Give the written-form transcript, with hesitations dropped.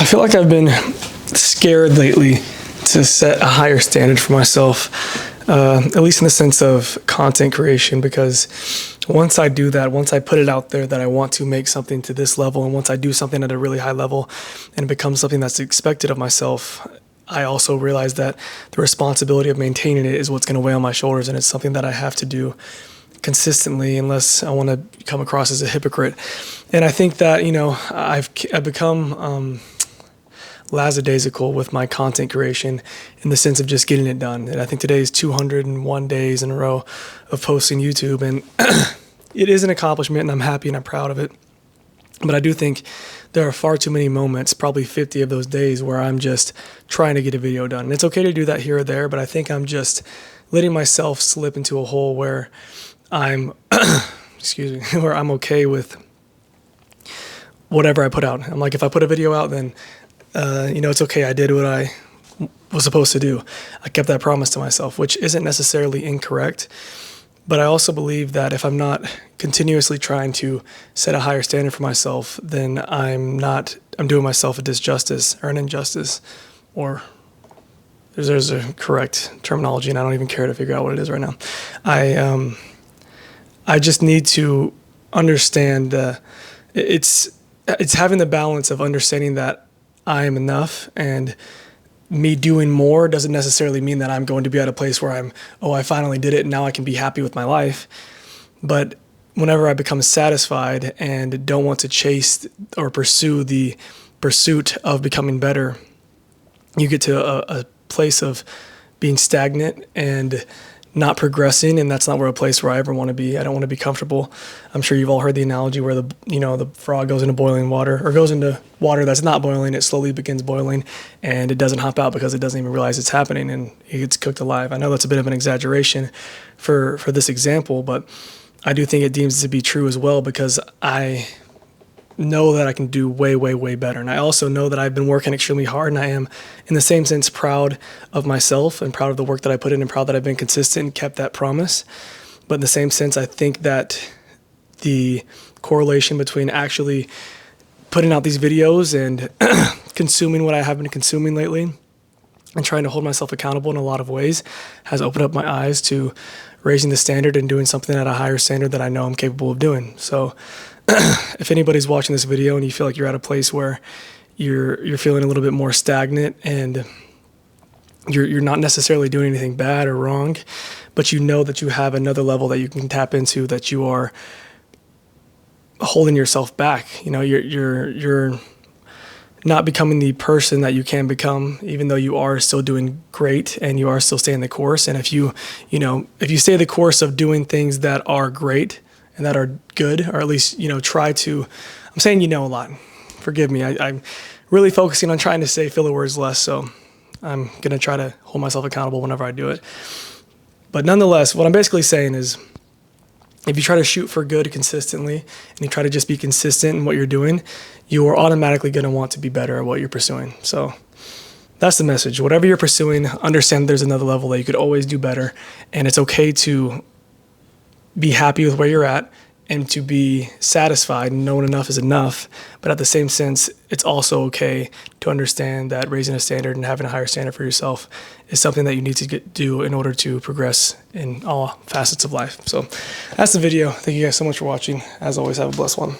feel like I've been scared lately to set a higher standard for myself, at least in the sense of content creation, because once I do that, once I put it out there that I want to make something to this level, and once I do something at a really high level and it becomes something that's expected of myself, I also realize that the responsibility of maintaining it is what's going to weigh on my shoulders, and it's something that I have to do consistently unless I want to come across as a hypocrite. And I think that, I've become lackadaisical with my content creation in the sense of just getting it done. And I think today is 201 days in a row of posting YouTube, and it is an accomplishment, and I'm happy and I'm proud of it. But I do think there are far too many moments, probably 50 of those days, where I'm just trying to get a video done. And it's okay to do that here or there, but I think I'm just letting myself slip into a hole where I'm, where I'm okay with whatever I put out. I'm like, if I put a video out, then, it's okay. I did what I was supposed to do. I kept that promise to myself, which isn't necessarily incorrect. But I also believe that if I'm not continuously trying to set a higher standard for myself, then I'm doing myself a disjustice or an injustice, or there's a correct terminology, and I don't even care to figure out what it is right now. I just need to understand it's having the balance of understanding that I am enough, and me doing more doesn't necessarily mean that I'm going to be at a place where I finally did it and now I can be happy with my life. But whenever I become satisfied and don't want to chase or pursue the pursuit of becoming better, you get to a place of being stagnant and not progressing, and that's not a place where I ever want to be. I don't want to be comfortable. I'm sure you've all heard the analogy where the frog goes into boiling water, or goes into water that's not boiling. It slowly begins boiling, and it doesn't hop out because it doesn't even realize it's happening, and it gets cooked alive. I know that's a bit of an exaggeration for this example, but I do think it deems it to be true as well, because I know that I can do way, way, way better. And I also know that I've been working extremely hard, and I am, in the same sense, proud of myself and proud of the work that I put in, and proud that I've been consistent and kept that promise. But in the same sense, I think that the correlation between actually putting out these videos and consuming what I have been consuming lately and trying to hold myself accountable in a lot of ways has opened up my eyes to raising the standard and doing something at a higher standard that I know I'm capable of doing. So if anybody's watching this video and you feel like you're at a place where you're feeling a little bit more stagnant and you're not necessarily doing anything bad or wrong, but you know that you have another level that you can tap into, that you are holding yourself back. You're not becoming the person that you can become, even though you are still doing great and you are still staying the course. And if you stay the course of doing things that are great and that are good, or at least, try to, I'm saying a lot. Forgive me. I'm really focusing on trying to say filler words less, so I'm going to try to hold myself accountable whenever I do it. But nonetheless, what I'm basically saying is, if you try to shoot for good consistently and you try to just be consistent in what you're doing, you are automatically going to want to be better at what you're pursuing. So that's the message. Whatever you're pursuing, understand there's another level that you could always do better, and it's okay to be happy with where you're at and to be satisfied and knowing enough is enough. But at the same sense, it's also okay to understand that raising a standard and having a higher standard for yourself is something that you need to do in order to progress in all facets of life. So that's the video. Thank you guys so much for watching. As always, have a blessed one.